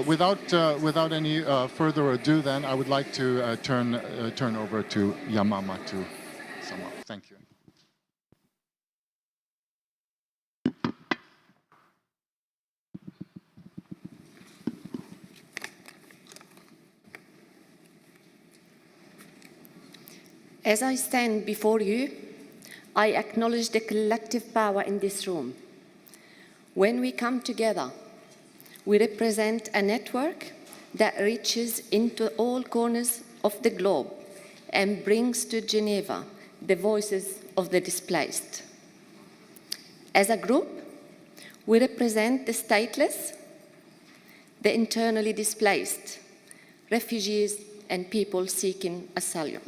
Without any further ado, then I would like to turn over to Yamamah to sum up. Thank you. As I stand before you, I acknowledge the collective power in this room. When we come together, we represent a network that reaches into all corners of the globe and brings to Geneva the voices of the displaced. As a group, we represent the stateless, the internally displaced, refugees, and people seeking asylum.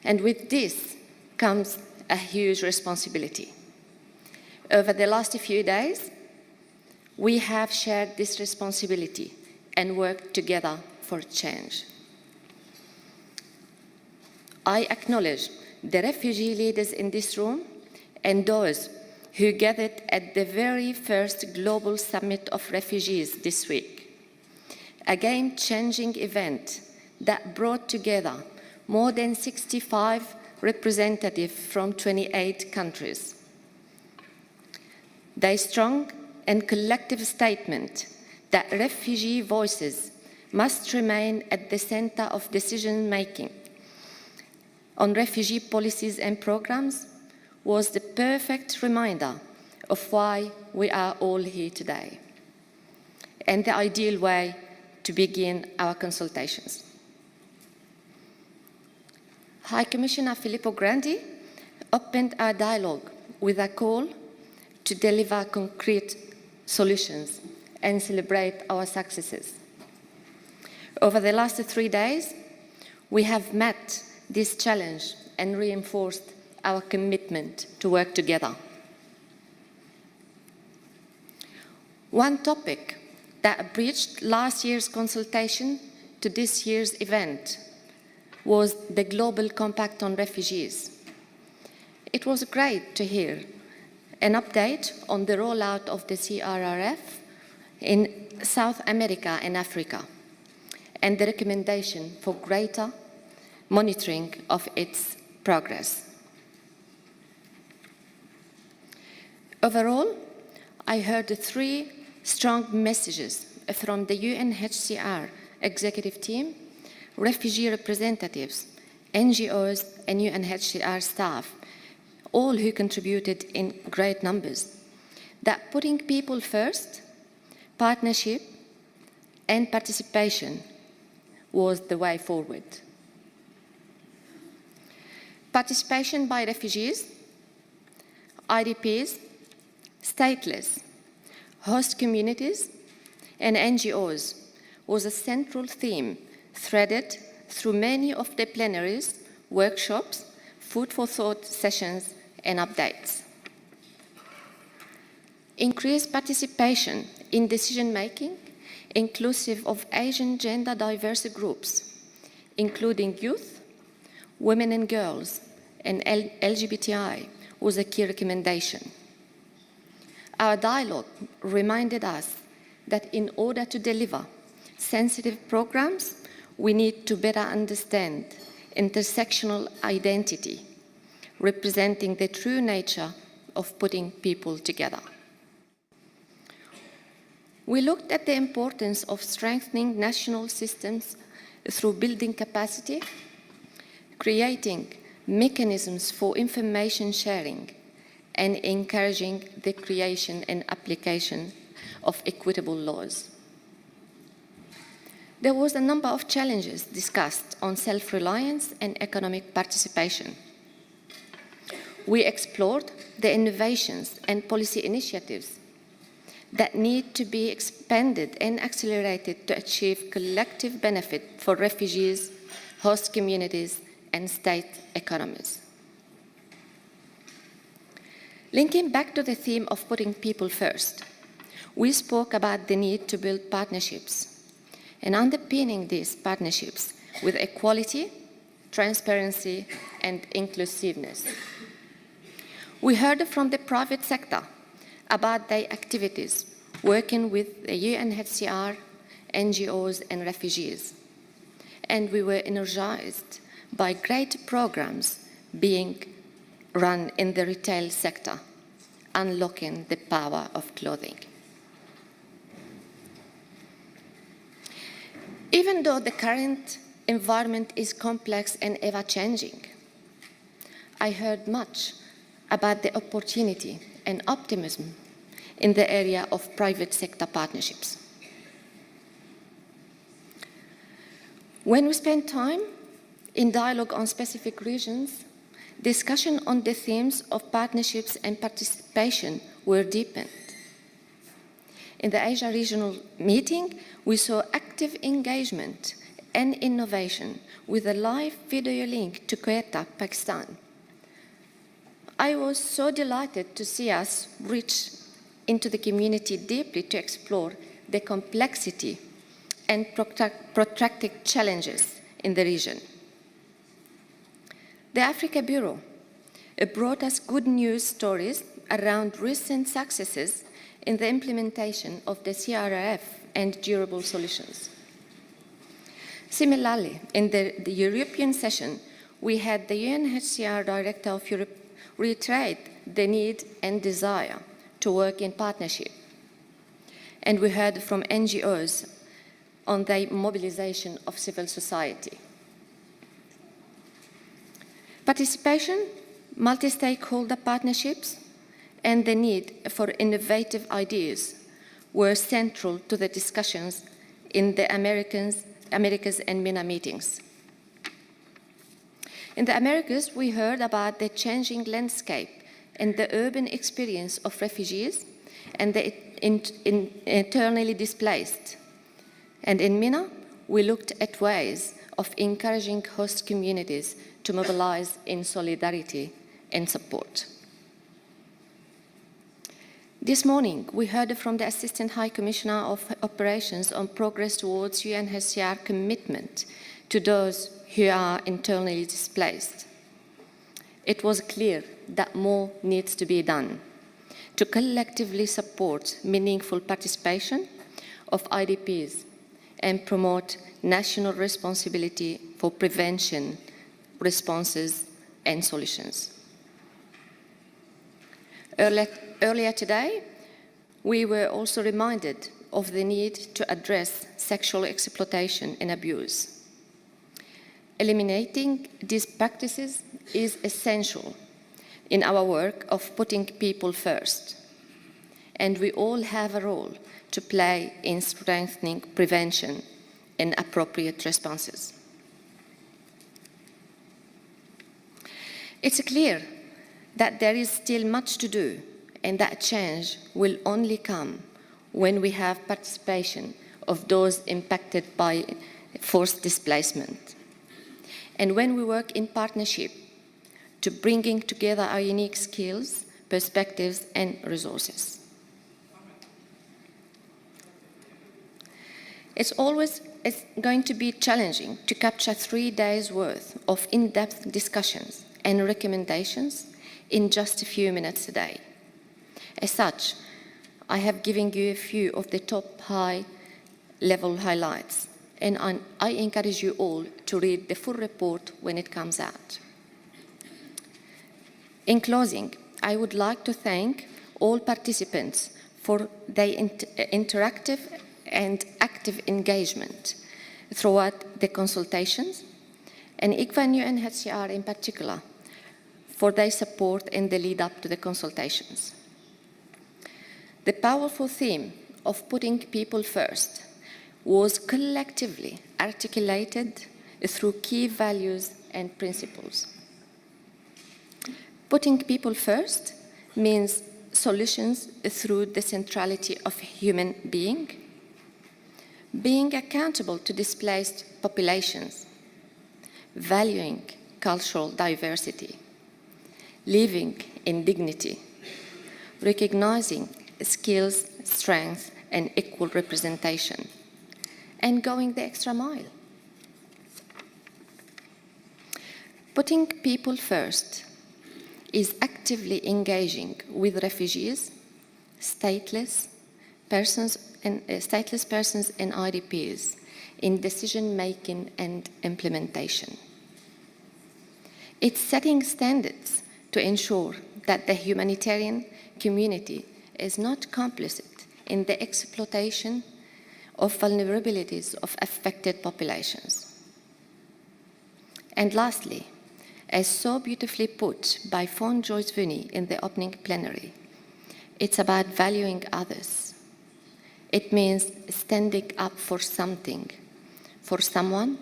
And with this comes a huge responsibility. Over the last few days, we have shared this responsibility and worked together for change. I acknowledge the refugee leaders in this room and those who gathered at the very first Global Summit of Refugees this week, a game-changing event that brought together more than 65 representatives from 28 countries. Their strong and collective statement that refugee voices must remain at the center of decision-making on refugee policies and programs was the perfect reminder of why we are all here today, and the ideal way to begin our consultations. High Commissioner Filippo Grandi opened our dialogue with a call to deliver concrete solutions and celebrate our successes. Over the last 3 days, we have met this challenge and reinforced our commitment to work together. One topic that bridged last year's consultation to this year's event was the Global Compact on Refugees. It was great to hear an update on the rollout of the CRRF in South America and Africa, and the recommendation for greater monitoring of its progress. Overall, I heard 3 strong messages from the UNHCR executive team, refugee representatives, NGOs, and UNHCR staff, all who contributed in great numbers, that putting people first, partnership, and participation was the way forward. Participation by refugees, IDPs, stateless, host communities, and NGOs was a central theme threaded through many of the plenaries, workshops, food for thought sessions, and updates. Increased participation in decision-making, inclusive of Asian gender diverse groups, including youth, women and girls, and LGBTI, was a key recommendation. Our dialogue reminded us that in order to deliver sensitive programs, we need to better understand intersectional identity, representing the true nature of putting people together. We looked at the importance of strengthening national systems through building capacity, creating mechanisms for information sharing, and encouraging the creation and application of equitable laws. There was a number of challenges discussed on self-reliance and economic participation. We explored the innovations and policy initiatives that need to be expanded and accelerated to achieve collective benefit for refugees, host communities, and state economies. Linking back to the theme of putting people first, we spoke about the need to build partnerships and underpinning these partnerships with equality, transparency, and inclusiveness. We heard from the private sector about their activities working with the UNHCR NGOs and refugees. And we were energized by great programs being run in the retail sector, unlocking the power of clothing. Even though the current environment is complex and ever-changing, I heard much about the opportunity and optimism in the area of private sector partnerships. When we spend time in dialogue on specific regions, discussion on the themes of partnerships and participation were deepened. In the Asia Regional Meeting, we saw active engagement and innovation with a live video link to Quetta, Pakistan. I was so delighted to see us reach into the community deeply to explore the complexity and protracted challenges in the region. The Africa Bureau brought us good news stories around recent successes in the implementation of the CRRF and durable solutions. Similarly, in the European session, we had the UNHCR Director of Europe reiterate the need and desire to work in partnership. And we heard from NGOs on the mobilization of civil society. Participation, multi-stakeholder partnerships, and the need for innovative ideas were central to the discussions in the Americas and MENA meetings. In the Americas, we heard about the changing landscape and the urban experience of refugees and the internally displaced. And in MENA, we looked at ways of encouraging host communities to mobilize in solidarity and support. This morning, we heard from the Assistant High Commissioner of Operations on progress towards UNHCR commitment to those who are internally displaced. It was clear that more needs to be done to collectively support meaningful participation of IDPs and promote national responsibility for prevention, responses, and solutions. Earlier today, we were also reminded of the need to address sexual exploitation and abuse. Eliminating these practices is essential in our work of putting people first, and we all have a role to play in strengthening prevention and appropriate responses. It's clear that there is still much to do, and that change will only come when we have participation of those impacted by forced displacement, and when we work in partnership to bringing together our unique skills, perspectives, and resources. It's going to be challenging to capture 3 days' worth of in-depth discussions and recommendations in just a few minutes today. As such, I have given you a few of the top high-level highlights, and I encourage you all to read the full report when it comes out. In closing, I would like to thank all participants for their interactive and active engagement throughout the consultations, and ICFA and UNHCR in particular for their support in the lead up to the consultations. The powerful theme of putting people first was collectively articulated through key values and principles. Putting people first means solutions through the centrality of human being accountable to displaced populations, valuing cultural diversity, living in dignity, recognizing skills, strength, and equal representation, and going the extra mile. Putting people first is actively engaging with refugees, stateless, stateless persons and IDPs in decision-making and implementation. It's setting standards to ensure that the humanitarian community is not complicit in the exploitation of vulnerabilities of affected populations. And lastly, as so beautifully put by Fawn Joyce-Vuney in the opening plenary, it's about valuing others. It means standing up for something, for someone,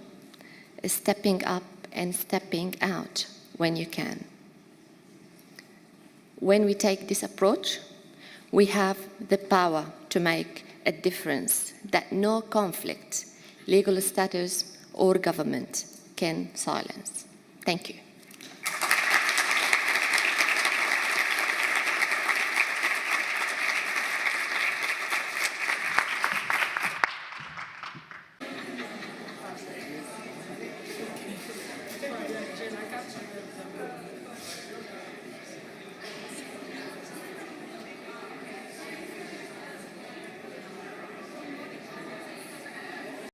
stepping up and stepping out when you can. When we take this approach, we have the power to make a difference that no conflict, legal status, or government can silence. Thank you.